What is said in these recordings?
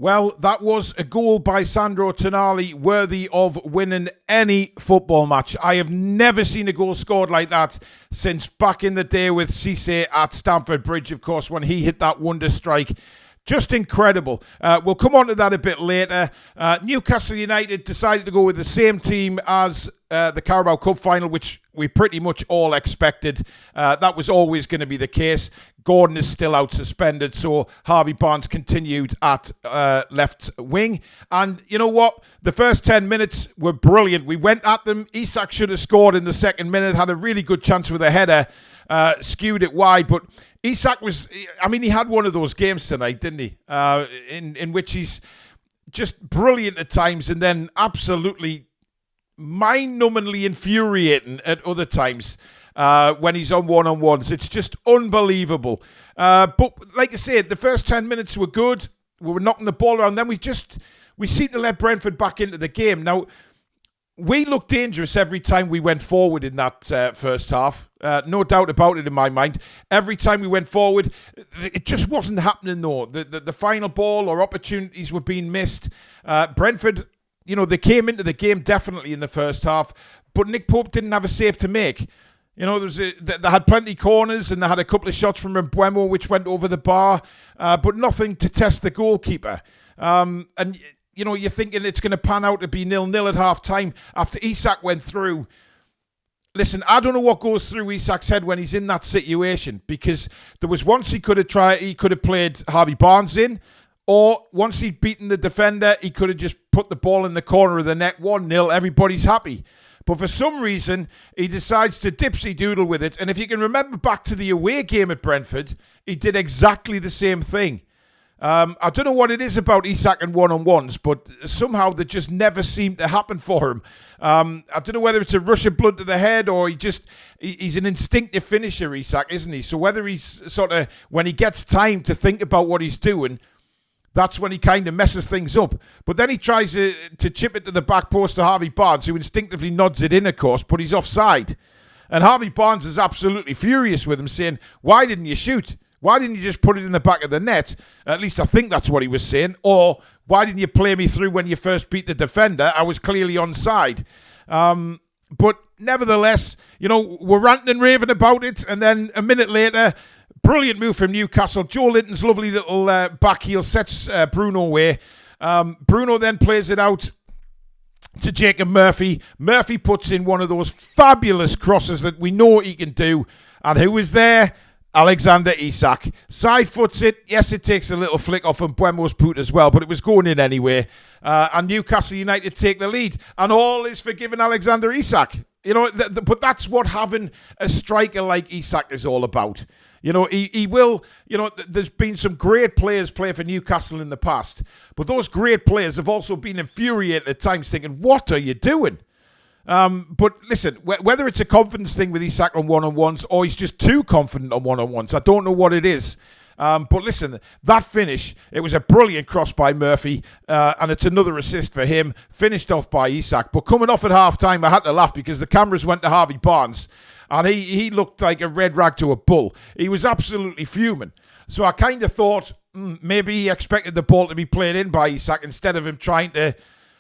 Well, that was a goal by Sandro Tonali worthy of winning any football match. I have never seen a goal scored like that since back in the day with Cisse at Stamford Bridge, of course, when he hit that wonder strike. Just incredible. We'll come on to that a bit later. Newcastle United decided to go with the same team as the Carabao Cup final, which we pretty much all expected. That was always going to be the case. Gordon is still out suspended, so Harvey Barnes continued at left wing. And you know what? The first 10 minutes were brilliant. We went at them. Isak should have scored in the second minute, had a really good chance with a header, skewed it wide. But Isak was, I mean, he had one of those games tonight, didn't he? In which he's just brilliant at times and then absolutely mind-numbingly infuriating at other times. When he's on one-on-ones. It's just unbelievable. But like I said, the first 10 minutes were good. We were knocking the ball around. Then we seemed to let Brentford back into the game. Now, we looked dangerous every time we went forward in that first half. No doubt about it in my mind. Every time we went forward, it just wasn't happening though. The final ball or opportunities were being missed. Brentford, you know, they came into the game definitely in the first half, but Nick Pope didn't have a save to make. You know, they had plenty of corners and they had a couple of shots from Mbeumo which went over the bar, but nothing to test the goalkeeper. And, you know, you're thinking it's going to pan out to be 0-0 at half-time after Isak went through. Listen, I don't know what goes through Isak's head when he's in that situation, because there was once he could have played Harvey Barnes in, or once he'd beaten the defender, he could have just put the ball in the corner of the net, 1-0, everybody's happy. But for some reason, he decides to dipsy-doodle with it. And if you can remember back to the away game at Brentford, he did exactly the same thing. I don't know what it is about Isak and one-on-ones, but somehow they just never seem to happen for him. I don't know whether it's a rush of blood to the head or he's an instinctive finisher, Isak, isn't he? So whether he's sort of, when he gets time to think about what he's doing, that's when he kind of messes things up. But then he tries to chip it to the back post to Harvey Barnes, who instinctively nods it in, of course, but he's offside. And Harvey Barnes is absolutely furious with him, saying, why didn't you shoot? Why didn't you just put it in the back of the net? At least I think that's what he was saying. Or, why didn't you play me through when you first beat the defender? I was clearly onside. But nevertheless, you know, we're ranting and raving about it. And then a minute later, brilliant move from Newcastle. Joe Linton's lovely little back heel sets Bruno away. Bruno then plays it out to Jacob Murphy. Murphy puts in one of those fabulous crosses that we know he can do. And who is there? Alexander Isak. Side foots it. Yes, it takes a little flick off Mbeumo's boot as well, but it was going in anyway. And Newcastle United take the lead. And all is forgiven Alexander Isak. You know, but that's what having a striker like Isak is all about. You know, he will, you know, there's been some great players play for Newcastle in the past, but those great players have also been infuriated at times thinking, what are you doing? But listen, whether it's a confidence thing with Isak on one-on-ones or he's just too confident on one-on-ones, I don't know what it is. But listen, that finish, it was a brilliant cross by Murphy, and it's another assist for him, finished off by Isak. But coming off at half-time, I had to laugh because the cameras went to Harvey Barnes, and he looked like a red rag to a bull. He was absolutely fuming. So I kind of thought maybe he expected the ball to be played in by Isak instead of him trying to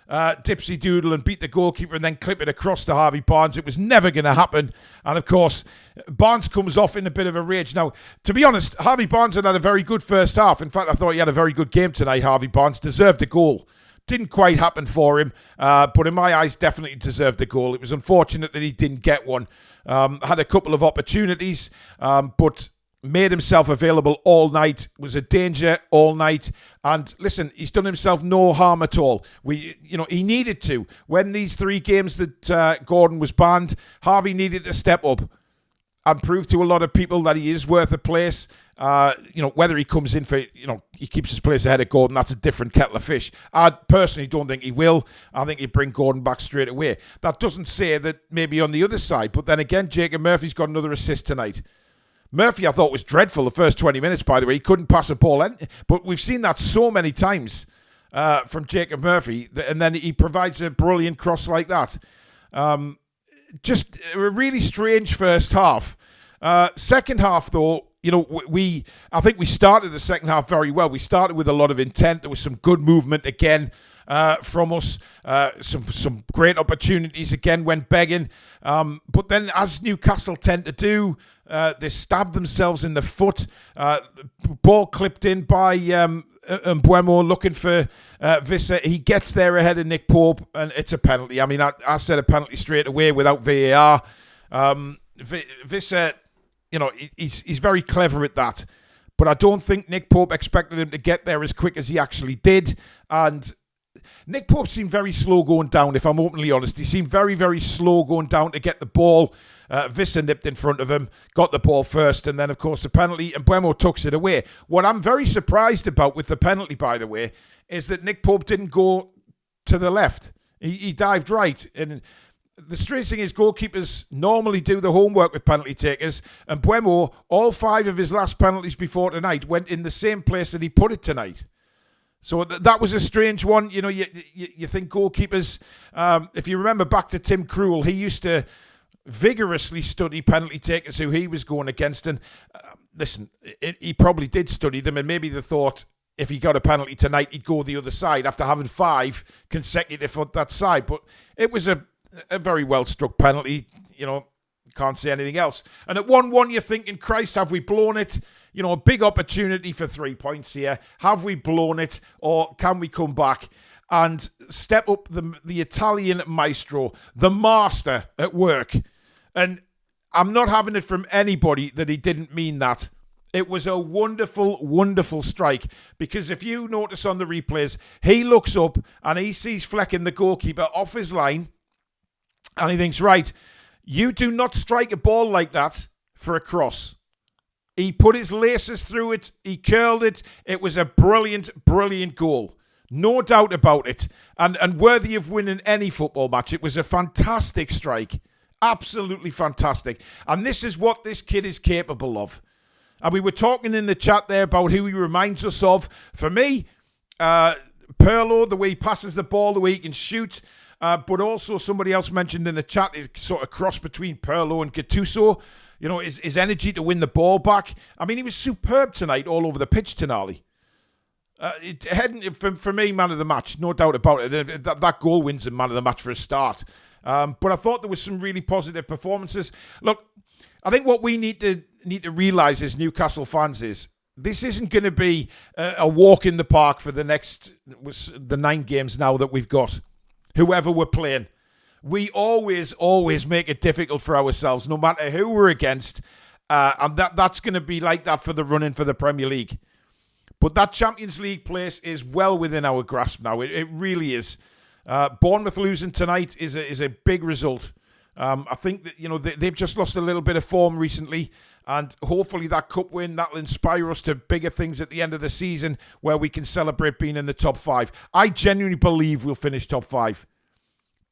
dipsy-doodle and beat the goalkeeper and then clip it across to Harvey Barnes. It was never going to happen. And, of course, Barnes comes off in a bit of a rage. Now, to be honest, Harvey Barnes had a very good first half. In fact, I thought he had a very good game tonight, Harvey Barnes. Deserved a goal. Didn't quite happen for him, but in my eyes, definitely deserved a goal. It was unfortunate that he didn't get one. Had a couple of opportunities, but made himself available all night, was a danger all night. And listen, he's done himself no harm at all. He needed to. When these 3 games that Gordon was banned, Harvey needed to step up and prove to a lot of people that he is worth a place. Whether he comes in for, he keeps his place ahead of Gordon, that's a different kettle of fish. I personally don't think he will. I think he'd bring Gordon back straight away. That doesn't say that maybe on the other side, but then again, Jacob Murphy's got another assist tonight. Murphy, I thought, was dreadful the first 20 minutes, by the way. He couldn't pass a ball in. But we've seen that so many times from Jacob Murphy. And then he provides a brilliant cross like that. Just a really strange first half. Second half, though, I think we started the second half very well. We started with a lot of intent. There was some good movement again from us. Some great opportunities again went begging. But then, as Newcastle tend to do, they stabbed themselves in the foot. Ball clipped in by Mbeumo looking for Vissa. He gets there ahead of Nick Pope, and it's a penalty. I mean, I said a penalty straight away without VAR. Vissa, he's very clever at that. But I don't think Nick Pope expected him to get there as quick as he actually did. And Nick Pope seemed very slow going down, if I'm openly honest. He seemed very, very slow going down to get the ball. Vissa nipped in front of him, got the ball first, and then, of course, the penalty, and Mbeumo tucks it away. What I'm very surprised about with the penalty, by the way, is that Nick Pope didn't go to the left. He dived right. And the strange thing is goalkeepers normally do the homework with penalty takers, and Mbeumo, all 5 of his last penalties before tonight went in the same place that he put it tonight. So that was a strange one. You think goalkeepers, if you remember back to Tim Krul, he used to vigorously study penalty takers who he was going against. And listen, he probably did study them, and maybe they thought if he got a penalty tonight, he'd go the other side after having 5 consecutive on that side. But it was a very well-struck penalty, can't say anything else. And at 1-1, you're thinking, Christ, have we blown it? A big opportunity for 3 points here. Have we blown it, or can we come back and step up the Italian maestro, the master at work? And I'm not having it from anybody that he didn't mean that. It was a wonderful, wonderful strike, because if you notice on the replays, he looks up and he sees Flecken, the goalkeeper, off his line, and he thinks, right, you do not strike a ball like that for a cross. He put his laces through it. He curled it. It was a brilliant, brilliant goal. No doubt about it. And worthy of winning any football match. It was a fantastic strike. Absolutely fantastic. And this is what this kid is capable of. And we were talking in the chat there about who he reminds us of. For me, Pirlo, the way he passes the ball, the way he can shoot. But also somebody else mentioned in the chat, is sort of cross between Pirlo and Gattuso. His energy to win the ball back. I mean, he was superb tonight all over the pitch, Tonali. For me, man of the match, no doubt about it. That goal wins him man of the match for a start. But I thought there was some really positive performances. Look, I think what we need to realise as Newcastle fans is this isn't going to be a walk in the park for the 9 games now that we've got. Whoever we're playing. We always make it difficult for ourselves, no matter who we're against. And that's going to be like that for the run-in for the Premier League. But that Champions League place is well within our grasp now. It really is. Bournemouth losing tonight is a big result. I think that they've just lost a little bit of form recently, and hopefully that cup win that'll inspire us to bigger things at the end of the season, where we can celebrate being in the top 5. I genuinely believe we'll finish top 5.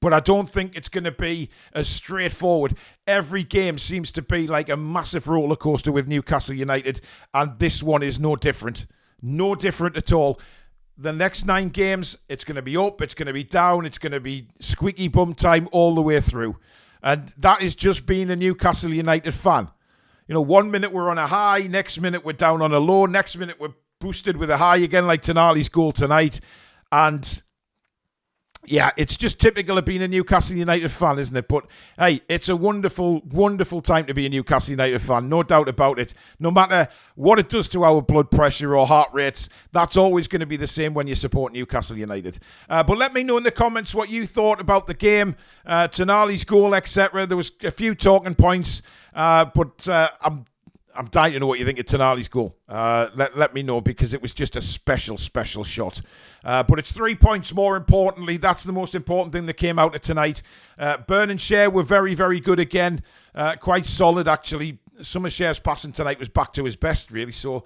But I don't think it's going to be as straightforward. Every game seems to be like a massive roller coaster with Newcastle United, and this one is no different. No different at all. The next 9 games, it's going to be up, it's going to be down, it's going to be squeaky bum time all the way through. And that is just being a Newcastle United fan. 1 minute we're on a high, next minute we're down on a low, next minute we're boosted with a high again, like Tonali's goal tonight. And yeah, it's just typical of being a Newcastle United fan, isn't it? But hey, it's a wonderful, wonderful time to be a Newcastle United fan, no doubt about it. No matter what it does to our blood pressure or heart rates, that's always going to be the same when you support Newcastle United. But let me know in the comments what you thought about the game, Tonali's goal, etc. There was a few talking points, but I'm dying to know what you think of Tonali's goal. Let me know, because it was just a special, special shot. But it's 3 points more importantly. That's the most important thing that came out of tonight. Burn and Schär were very, very good again. Quite solid, actually. Some of Schär's passing tonight was back to his best, really. So,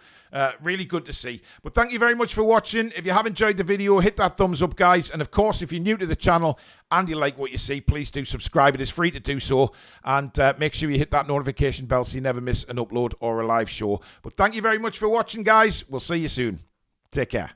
really good to see. But thank you very much for watching. If you have enjoyed the video, hit that thumbs up, guys. And, of course, if you're new to the channel and you like what you see, please do subscribe. It is free to do so. And make sure you hit that notification bell so you never miss an upload or a live show. But thank you very much for watching, guys. We'll see you soon. Take care.